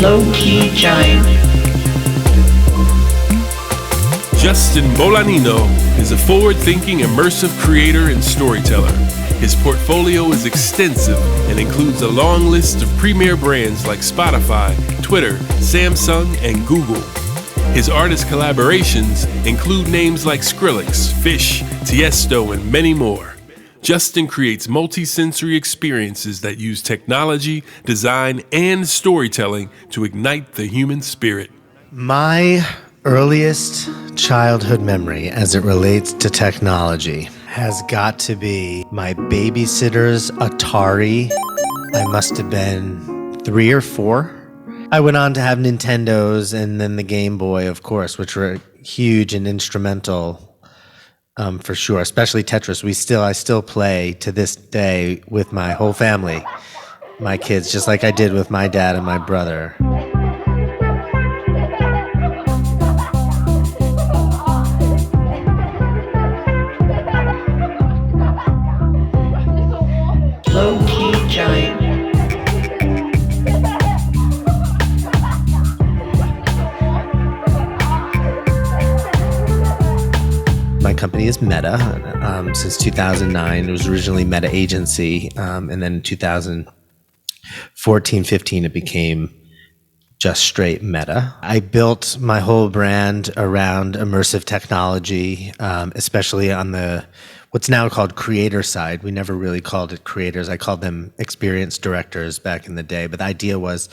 Lowkey Giant. Justin Bolognino is a forward-thinking, immersive creator and storyteller. His portfolio is extensive and includes a long list of premier brands like Spotify, Twitter, Samsung, and Google. His artist collaborations include names like Skrillex, Fish, Tiesto, and many more. Justin creates multi-sensory experiences that use technology, design, and storytelling to ignite the human spirit. My earliest childhood memory as it relates to technology has got to be my babysitter's Atari. I must have been 3 or 4. I went on to have Nintendos and then the Game Boy, of course, which were huge and instrumental for sure, especially Tetris. I still play to this day with my whole family, my kids, just like I did with my dad and my brother. Lowkey Giant. My company is Meta since 2009. It was originally Meta Agency, and then in 2014-15 it became just straight Meta. I built my whole brand around immersive technology, especially on the what's now called creator side. We never really called it creators. I called them experience directors back in the day. But the idea was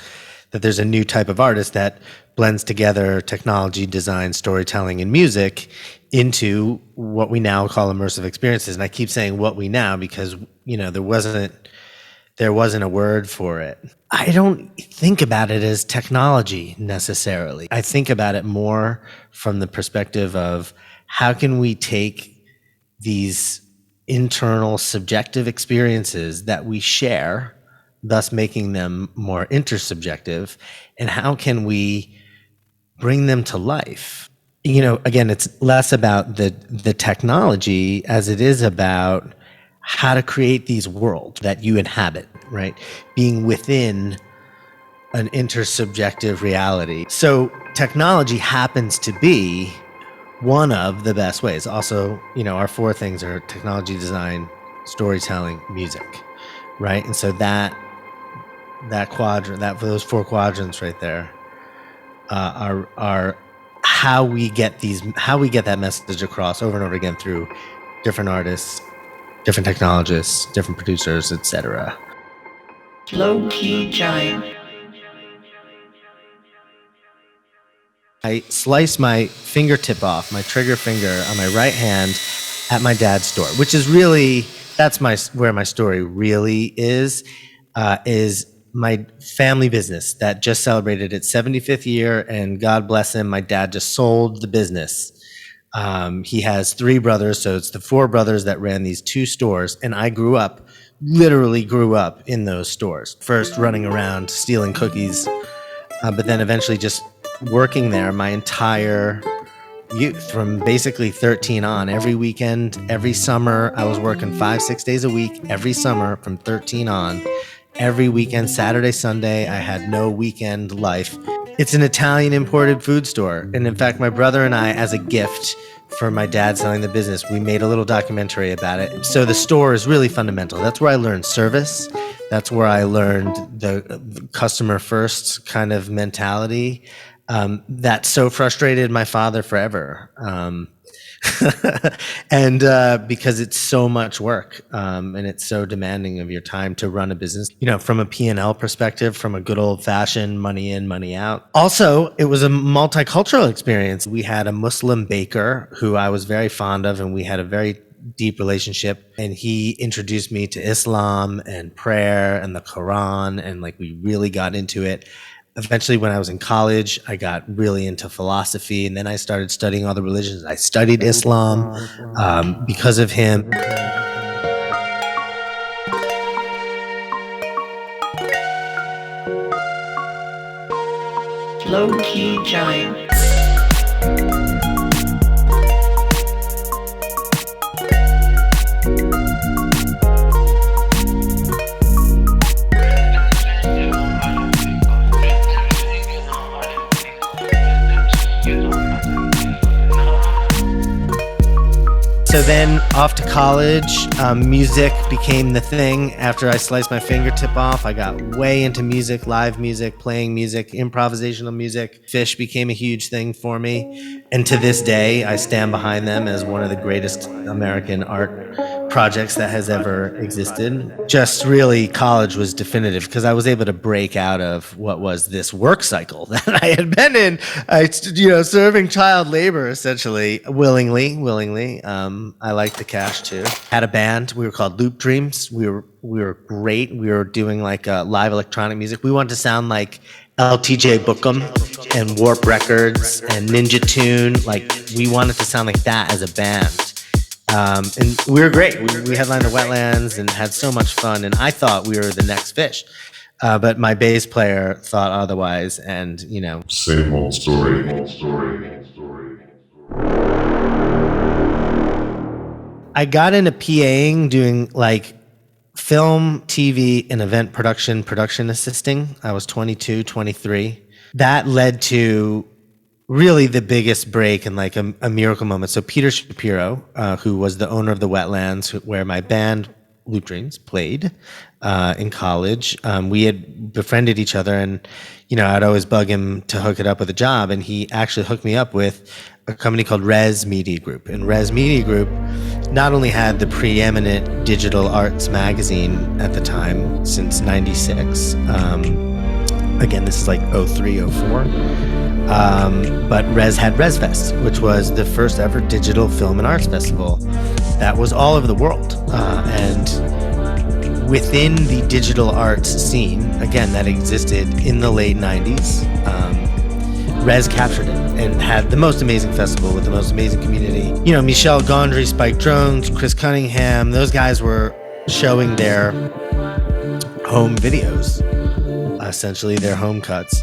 that there's a new type of artist that blends together technology, design, storytelling, and music into what we now call immersive experiences. And I keep saying what we now because, there wasn't a word for it. I don't think about it as technology necessarily. I think about it more from the perspective of how can we take these internal subjective experiences that we share, thus making them more intersubjective, and how can we bring them to life? Again, it's less about the technology as it is about how to create these worlds that you inhabit, right? Being within an intersubjective reality. So technology happens to be one of the best ways. Also, our 4 things are technology, design, storytelling, music, right? And so that quadrant, those 4 quadrants right there, are how we get that message across over and over again through different artists, different technologists, different producers, etc. Lowkey Giant. I sliced my fingertip off, my trigger finger on my right hand at my dad's store, which is really, where my story really is my family business that just celebrated its 75th year, and God bless him, my dad just sold the business. He has 3 brothers, so it's the 4 brothers that ran these 2 stores, and I literally grew up in those stores. First running around stealing cookies, but then eventually just working there my entire youth, from basically 13 on. Every weekend, every summer, I was working 5-6 days a week, every summer from 13 on. Every weekend, Saturday, Sunday, I had no weekend life. It's an Italian imported food store. And in fact, my brother and I, as a gift for my dad selling the business, we made a little documentary about it. So the store is really fundamental. That's where I learned service. That's where I learned the customer first kind of mentality. That so frustrated my father forever. And because it's so much work, and it's so demanding of your time to run a business, from a P&L perspective, from a good old fashioned money in, money out. Also, it was a multicultural experience. We had a Muslim baker who I was very fond of, and we had a very deep relationship, and he introduced me to Islam and prayer and the Quran, and we really got into it. Eventually, when I was in college, I got really into philosophy, and then I started studying all the religions. I studied Islam because of him. Lowkey Giant. So then off to college, music became the thing. After I sliced my fingertip off, I got way into music, live music, playing music, improvisational music. Fish became a huge thing for me. And to this day, I stand behind them as one of the greatest American art projects that has ever existed. Just really, college was definitive because I was able to break out of what was this work cycle that I had been in, serving child labor essentially, willingly. I liked the cash too. Had a band. We were called Loop Dreams. We were great. We were doing like live electronic music. We wanted to sound like LTJ Bookham and Warp Records and Ninja Tune. Like we wanted to sound like that as a band. And we were great. We headlined the Wetlands and had so much fun. And I thought we were the next Fish. But my bass player thought otherwise. And, Same old story. I got into PAing, doing like film, TV, and event production assisting. I was 22, 23. That led to really the biggest break and like a miracle moment. So Peter Shapiro, who was the owner of the Wetlands, where my band Loop Dreams played in college, we had befriended each other, and I'd always bug him to hook it up with a job, and he actually hooked me up with a company called Res Media Group. And Res Media Group not only had the preeminent digital arts magazine at the time since '96. Again, this is like 03, 04. But Res had ResFest, which was the first ever digital film and arts festival that was all over the world. And within the digital arts scene, again, that existed in the late 90s, Res captured it and had the most amazing festival with the most amazing community. Michel Gondry, Spike Jonze, Chris Cunningham, those guys were showing their home videos, essentially their home cuts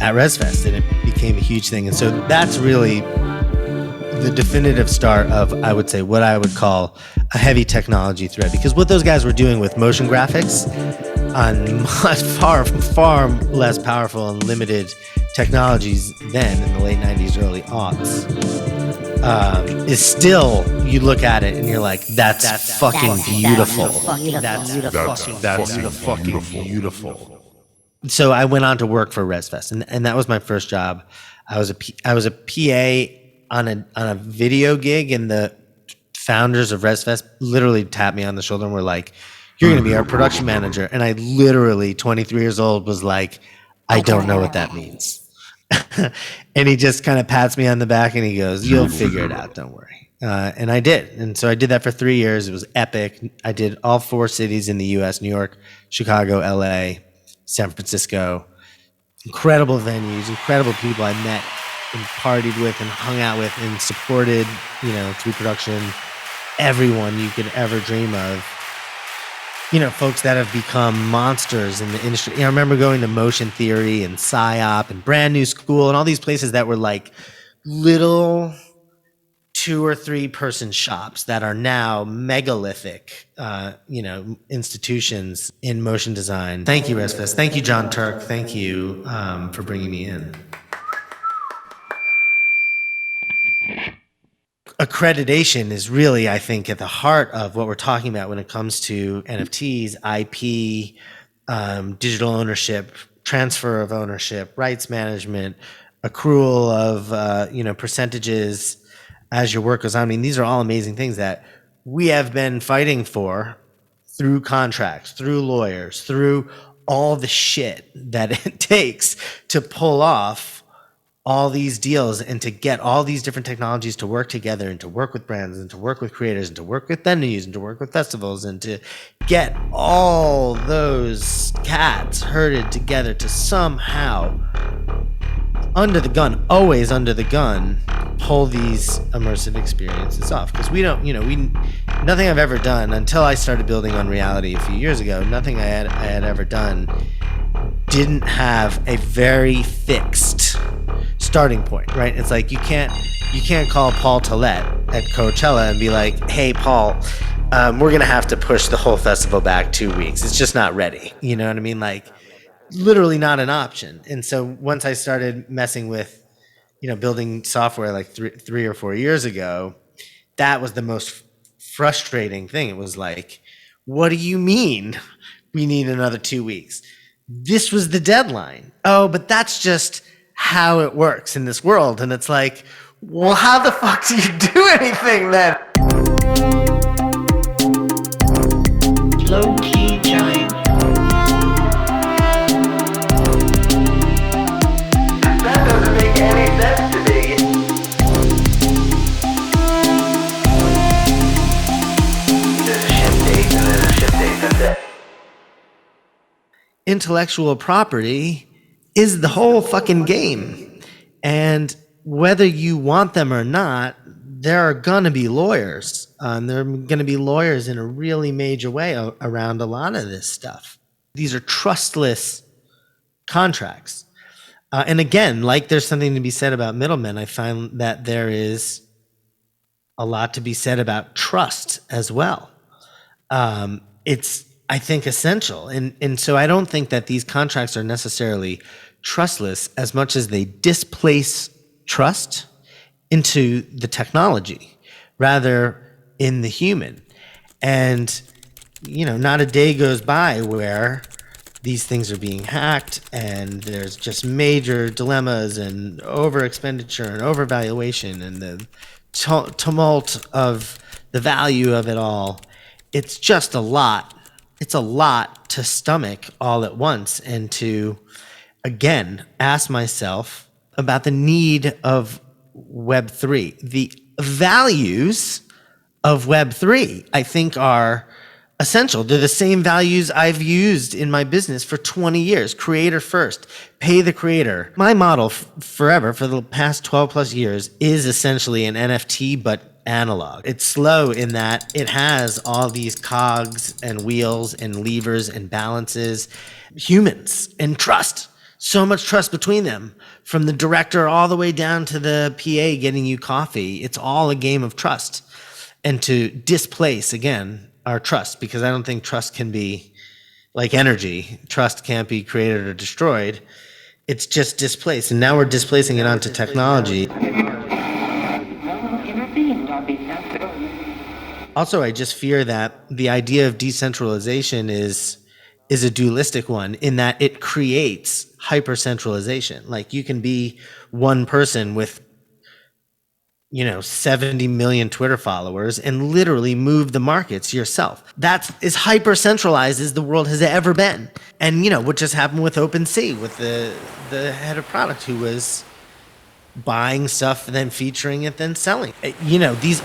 at ResFest, and it became a huge thing. And so that's really the definitive start of, I would say, what I would call a heavy technology thread, because what those guys were doing with motion graphics on much far less powerful and limited technologies then in the late 90s, early aughts, is still, you look at it and you're like, that's fucking beautiful. That's fucking beautiful. So I went on to work for ResFest, and that was my first job. I was a PA on a video gig, and the founders of ResFest literally tapped me on the shoulder and were like, "You're going to be our production manager." And I literally, 23 years old, was like, "I don't know what that means." And he just kind of pats me on the back and he goes, "You'll figure it out, don't worry." And I did. And so I did that for 3 years. It was epic. I did all 4 cities in the US: New York, Chicago, LA, San Francisco. Incredible venues, incredible people I met and partied with and hung out with and supported, through production, everyone you could ever dream of. Folks that have become monsters in the industry. I remember going to Motion Theory and PSYOP and Brand New School and all these places that were like little 2 or 3 person shops that are now megalithic, institutions in motion design. Thank you, ResFest. Thank you, John Turk. Thank you for bringing me in. Accreditation is really, I think, at the heart of what we're talking about when it comes to NFTs, IP, digital ownership, transfer of ownership, rights management, accrual of percentages as your work goes on. I mean, these are all amazing things that we have been fighting for through contracts, through lawyers, through all the shit that it takes to pull off all these deals and to get all these different technologies to work together and to work with brands and to work with creators and to work with venues and to work with festivals and to get all those cats herded together to somehow, under the gun, always under the gun, pull these immersive experiences off. Because nothing I've ever done until I started building on reality a few years ago, nothing I had ever done didn't have a very fixed starting point, right? It's like you can't call Paul Tollett at Coachella and be like, "Hey, Paul, we're gonna have to push the whole festival back 2 weeks. It's just not ready." You know what I mean? Like, literally not an option. And so once I started messing with, building software like three or 4 years ago, that was the most frustrating thing. It was like, what do you mean we need another 2 weeks? This was the deadline. Oh, but that's just how it works in this world. And it's like, well, how the fuck do you do anything then? Lowkey Giant. That doesn't make any sense to me. There's a ship date and then a ship date, that's it. Intellectual property is the whole fucking game. And whether you want them or not, there are going to be lawyers. There are going to be lawyers in a really major way around a lot of this stuff. These are trustless contracts. And again, like there's something to be said about middlemen, I find that there is a lot to be said about trust as well. It's, I think, essential. And so I don't think that these contracts are necessarily trustless as much as they displace trust into the technology rather in the human. And, not a day goes by where these things are being hacked and there's just major dilemmas and over expenditure and overvaluation and the tumult of the value of it all. It's just a lot. It's a lot to stomach all at once and to, again, ask myself about the need of Web3. The values of Web3, I think, are essential. They're the same values I've used in my business for 20 years. Creator first, pay the creator. My model forever, for the past 12 plus years, is essentially an NFT, but analog. It's slow in that it has all these cogs and wheels and levers and balances, humans and trust. So much trust between them, from the director all the way down to the PA getting you coffee. It's all a game of trust. And to displace, again, our trust, because I don't think trust can be like energy. Trust can't be created or destroyed. It's just displaced. And now we're displacing it onto technology. Also, I just fear that the idea of decentralization is a dualistic one in that it creates hyper-centralization. Like you can be one person with 70 million Twitter followers and literally move the markets yourself. That's as hyper-centralized as the world has ever been. And what just happened with OpenSea, with the head of product who was buying stuff, then featuring it, then selling.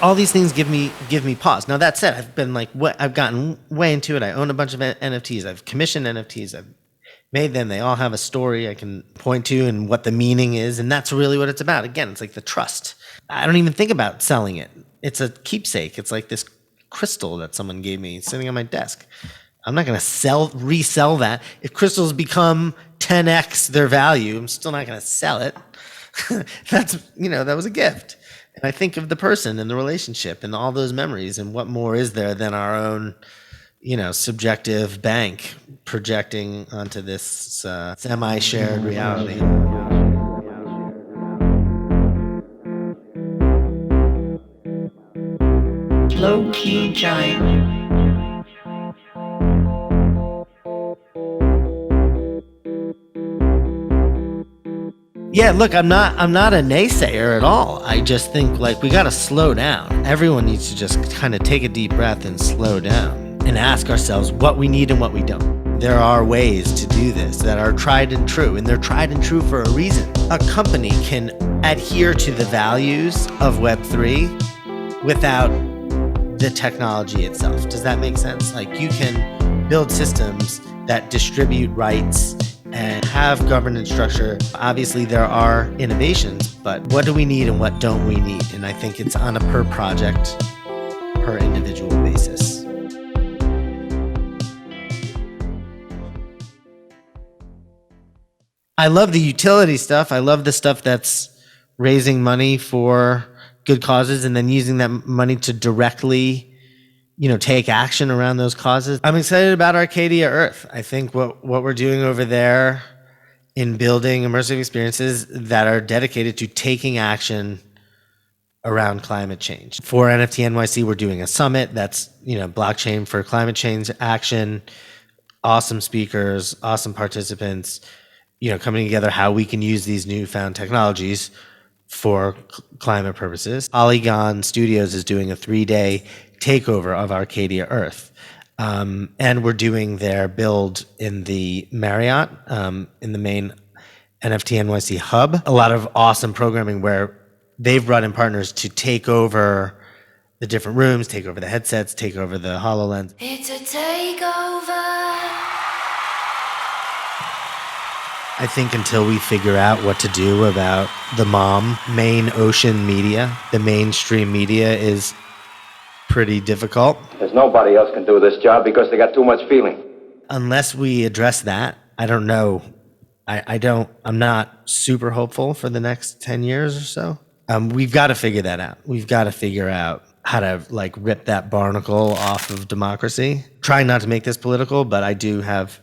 All these things give me pause. Now that said, I've gotten way into it. I own a bunch of NFTs. I've commissioned NFTs. I've made them. They all have a story I can point to and what the meaning is, and that's really what it's about. Again, it's like the trust. I don't even think about selling it. It's a keepsake. It's like this crystal that someone gave me sitting on my desk. I'm not going to resell that. If crystals become 10x their value, I'm still not going to sell it. That was a gift. And I think of the person and the relationship and all those memories, and what more is there than our own, subjective bank projecting onto this semi-shared reality. Lowkey Giant. Yeah, look, I'm not a naysayer at all. I just think we got to slow down. Everyone needs to just kind of take a deep breath and slow down and ask ourselves what we need and what we don't. There are ways to do this that are tried and true, and they're tried and true for a reason. A company can adhere to the values of Web3 without the technology itself. Does that make sense? You can build systems that distribute rights and have governance structure. Obviously, there are innovations, but what do we need and what don't we need? And I think it's on a per project, per individual basis. I love the utility stuff. I love the stuff that's raising money for good causes and then using that money to directly take action around those causes. I'm excited about Arcadia Earth. I think what we're doing over there in building immersive experiences that are dedicated to taking action around climate change. For NFT NYC, we're doing a summit that's, blockchain for climate change action, awesome speakers, awesome participants, coming together how we can use these newfound technologies for climate purposes. Polygon Studios is doing a 3-day takeover of Arcadia Earth. And we're doing their build in the Marriott, in the main NFT NYC hub. A lot of awesome programming where they've brought in partners to take over the different rooms, take over the headsets, take over the HoloLens. It's a takeover. I think until we figure out what to do about the main ocean media, the mainstream media is pretty difficult. There's nobody else can do this job because they got too much feeling. Unless we address that, I don't know. I'm not super hopeful for the next 10 years or so. We've got to figure that out. We've got to figure out how to rip that barnacle off of democracy. Trying not to make this political, but I do have,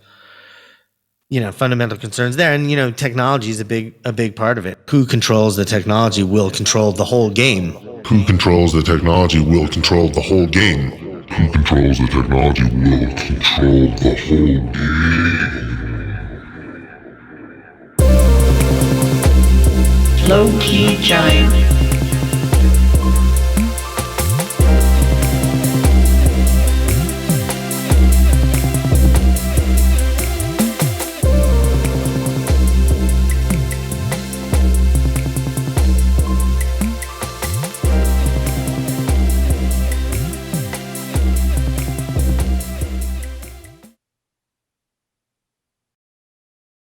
fundamental concerns there. And, technology is a big part of it. Who controls the technology will control the whole game. Who controls the technology will control the whole game. Who controls the technology will control the whole game. Lowkey Giant.